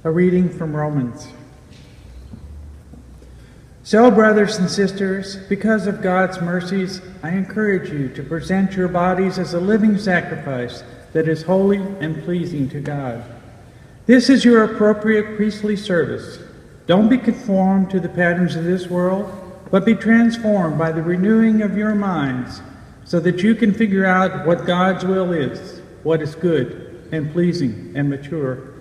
A reading from Romans. So, brothers and sisters, because of God's mercies, I encourage you to present your bodies as a living sacrifice that is holy and pleasing to God. This is your appropriate priestly service. Don't be conformed to the patterns of this world, but be transformed by the renewing of your minds, so that you can figure out what God's will is, what is good and pleasing and mature.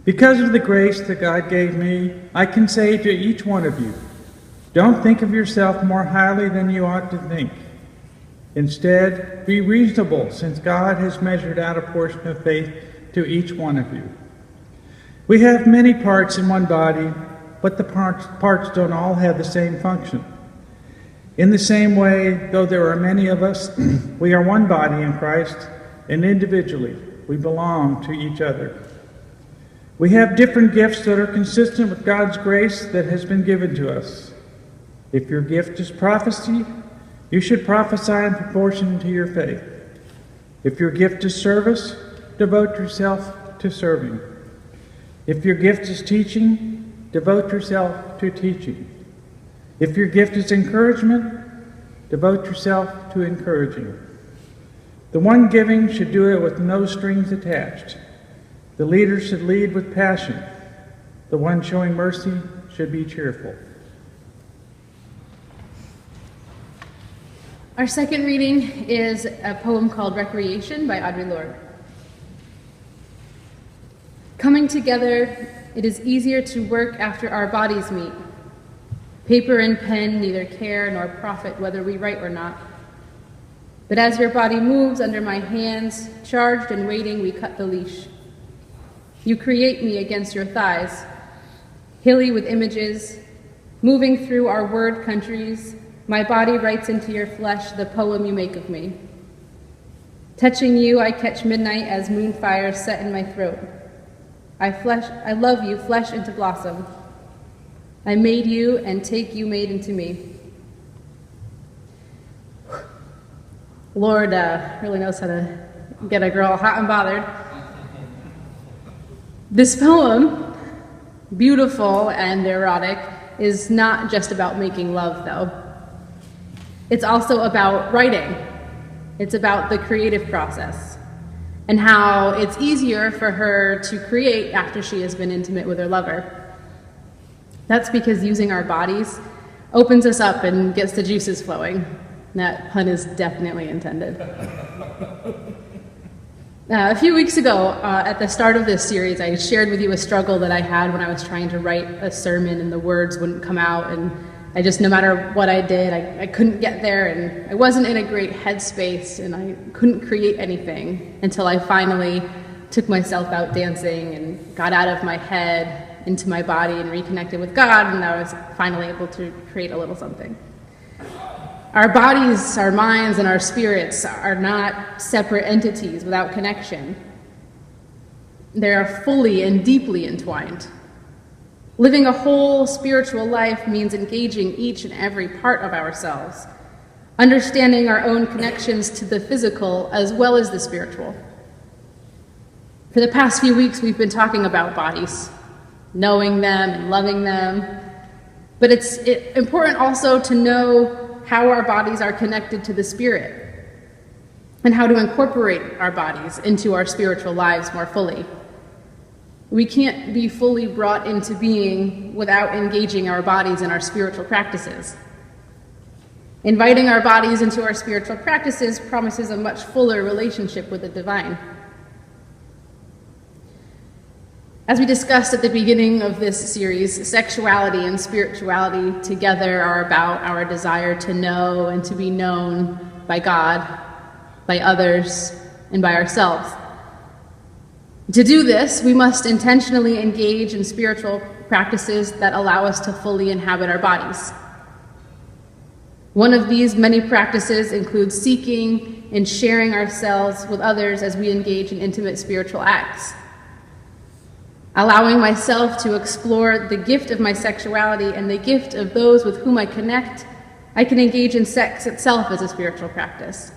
Because of the grace that God gave me, I can say to each one of you, don't think of yourself more highly than you ought to think. Instead, be reasonable, since God has measured out a portion of faith to each one of you. We have many parts in one body, but the parts don't all have the same function. In the same way, though there are many of us, we are one body in Christ, and individually we belong to each other. We have different gifts that are consistent with God's grace that has been given to us. If your gift is prophecy, you should prophesy in proportion to your faith. If your gift is service, devote yourself to serving. If your gift is teaching, devote yourself to teaching. If your gift is encouragement, devote yourself to encouraging. The one giving should do it with no strings attached. The leader should lead with passion. The one showing mercy should be cheerful. Our second reading is a poem called Recreation by Audre Lorde. Coming together, it is easier to work after our bodies meet. Paper and pen neither care nor profit whether we write or not. But as your body moves under my hands, charged and waiting, we cut the leash. You create me against your thighs, hilly with images, moving through our word countries. My body writes into your flesh the poem you make of me. Touching you, I catch midnight as moonfires set in my throat. I love you, flesh into blossom. I made you and take you made into me. Lord really knows how to get a girl hot and bothered. This poem, beautiful and erotic, is not just about making love, though. It's also about writing. It's about the creative process and how it's easier for her to create after she has been intimate with her lover. That's because using our bodies opens us up and gets the juices flowing. That pun is definitely intended. A few weeks ago, at the start of this series, I shared with you a struggle that I had when I was trying to write a sermon and the words wouldn't come out, and I just, no matter what I did, I couldn't get there, and I wasn't in a great headspace, and I couldn't create anything until I finally took myself out dancing and got out of my head into my body and reconnected with God, and I was finally able to create a little something. Our bodies, our minds, and our spirits are not separate entities without connection. They are fully and deeply entwined. Living a whole spiritual life means engaging each and every part of ourselves, understanding our own connections to the physical as well as the spiritual. For the past few weeks, we've been talking about bodies, knowing them and loving them, but it's important also to know how our bodies are connected to the Spirit, and how to incorporate our bodies into our spiritual lives more fully. We can't be fully brought into being without engaging our bodies in our spiritual practices. Inviting our bodies into our spiritual practices promises a much fuller relationship with the divine. As we discussed at the beginning of this series, sexuality and spirituality together are about our desire to know and to be known by God, by others, and by ourselves. To do this, we must intentionally engage in spiritual practices that allow us to fully inhabit our bodies. One of these many practices includes seeking and sharing ourselves with others as we engage in intimate spiritual acts. Allowing myself to explore the gift of my sexuality and the gift of those with whom I connect, I can engage in sex itself as a spiritual practice.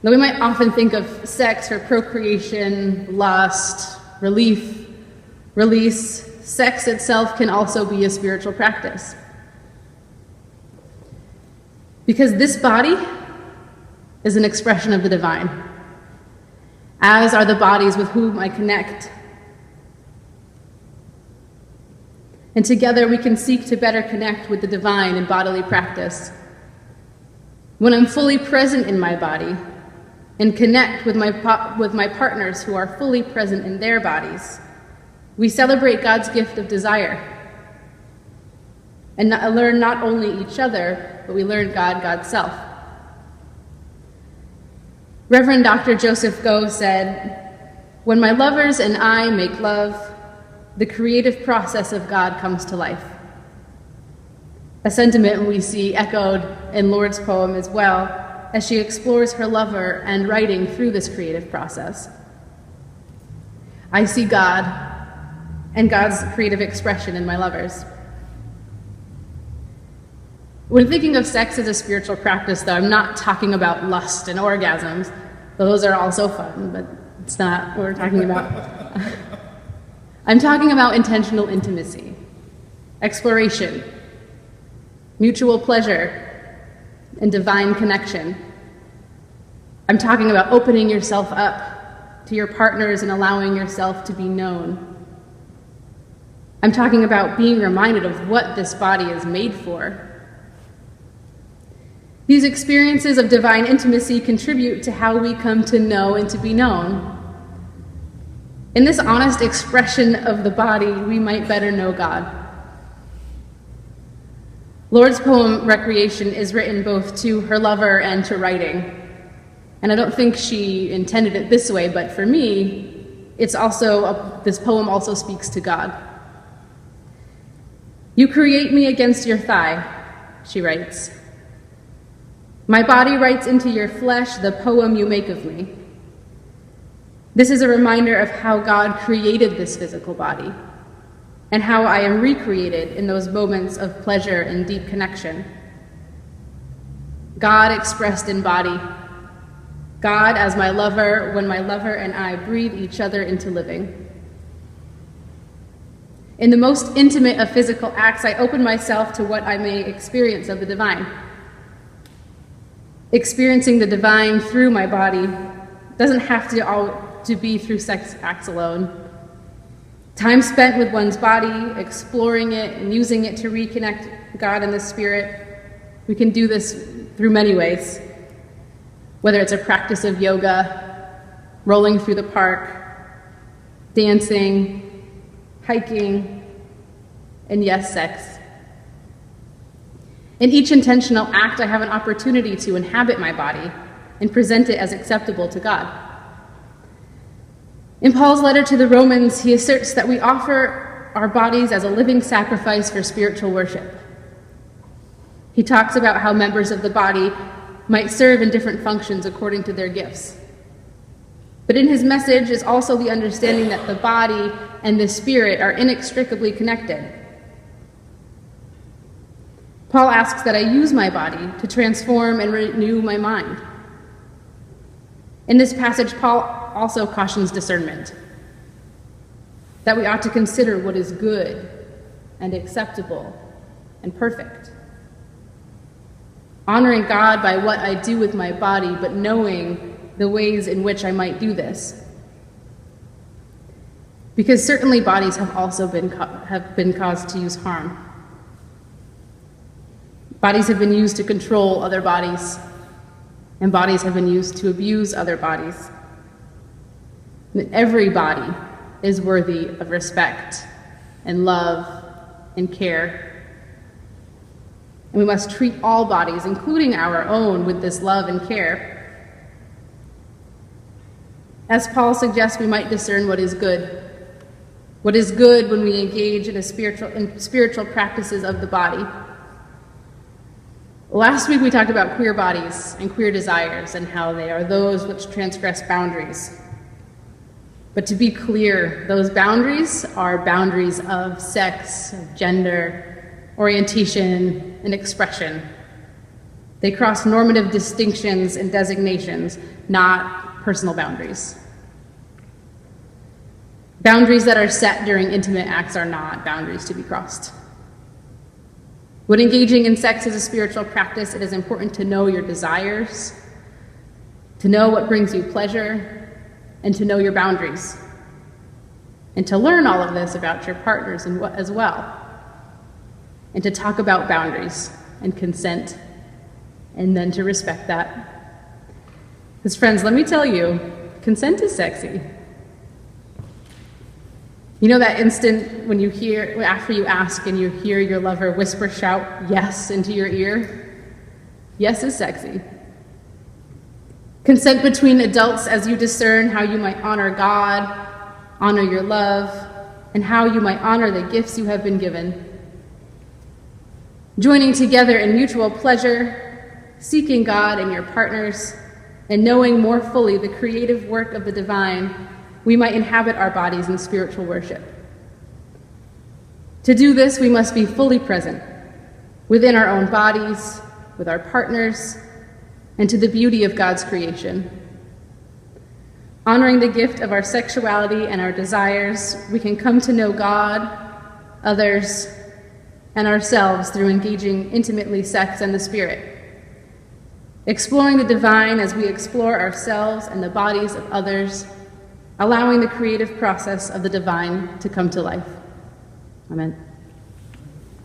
Though we might often think of sex for procreation, lust, relief, release, sex itself can also be a spiritual practice. Because this body is an expression of the divine, as are the bodies with whom I connect. And together we can seek to better connect with the divine in bodily practice. When I'm fully present in my body and connect with my partners who are fully present in their bodies, we celebrate God's gift of desire and learn not only each other, but we learn God's self. Reverend Dr. Joseph Goh said, "When my lovers and I make love, the creative process of God comes to life." A sentiment we see echoed in Lord's poem as well, as she explores her lover and writing through this creative process. I see God and God's creative expression in my lovers. When thinking of sex as a spiritual practice, though, I'm not talking about lust and orgasms, though those are also fun, but it's not what we're talking about. I'm talking about intentional intimacy, exploration, mutual pleasure, and divine connection. I'm talking about opening yourself up to your partners and allowing yourself to be known. I'm talking about being reminded of what this body is made for. These experiences of divine intimacy contribute to how we come to know and to be known. In this honest expression of the body, we might better know God. Lord's poem, Recreation, is written both to her lover and to writing. And I don't think she intended it this way, but for me, this poem also speaks to God. "You create me against your thigh," she writes. "My body writes into your flesh the poem you make of me." This is a reminder of how God created this physical body and how I am recreated in those moments of pleasure and deep connection. God expressed in body. God as my lover when my lover and I breathe each other into living. In the most intimate of physical acts, I open myself to what I may experience of the divine. Experiencing the divine through my body doesn't have to be through sex acts alone. Time spent with one's body, exploring it and using it to reconnect God and the Spirit, we can do this through many ways. Whether it's a practice of yoga, rolling through the park, dancing, hiking, and yes, sex. In each intentional act, I have an opportunity to inhabit my body and present it as acceptable to God. In Paul's letter to the Romans, he asserts that we offer our bodies as a living sacrifice for spiritual worship. He talks about how members of the body might serve in different functions according to their gifts. But in his message is also the understanding that the body and the spirit are inextricably connected. Paul asks that I use my body to transform and renew my mind. In this passage, Paul also cautions discernment, that we ought to consider what is good and acceptable and perfect. Honoring God by what I do with my body, but knowing the ways in which I might do this. Because certainly bodies have also been caused to use harm. Bodies have been used to control other bodies, and bodies have been used to abuse other bodies. And every body is worthy of respect and love and care. And we must treat all bodies, including our own, with this love and care. As Paul suggests, we might discern what is good. What is good when we engage in spiritual practices of the body. Last week we talked about queer bodies and queer desires and how they are those which transgress boundaries. But to be clear, those boundaries are boundaries of sex, of gender, orientation, and expression. They cross normative distinctions and designations, not personal boundaries. Boundaries that are set during intimate acts are not boundaries to be crossed. When engaging in sex as a spiritual practice, it is important to know your desires, to know what brings you pleasure, and to know your boundaries, and to learn all of this about your partners as well, and to talk about boundaries and consent, and then to respect that. Because friends, let me tell you, consent is sexy. You know that instant when after you ask and you hear your lover whisper, shout, yes, into your ear? Yes is sexy. Consent between adults as you discern how you might honor God, honor your love, and how you might honor the gifts you have been given. Joining together in mutual pleasure, seeking God and your partners, and knowing more fully the creative work of the divine, we might inhabit our bodies in spiritual worship. To do this, we must be fully present within our own bodies, with our partners, and to the beauty of God's creation. Honoring the gift of our sexuality and our desires, we can come to know God, others, and ourselves through engaging intimately sex and the Spirit. Exploring the divine as we explore ourselves and the bodies of others, allowing the creative process of the divine to come to life. Amen.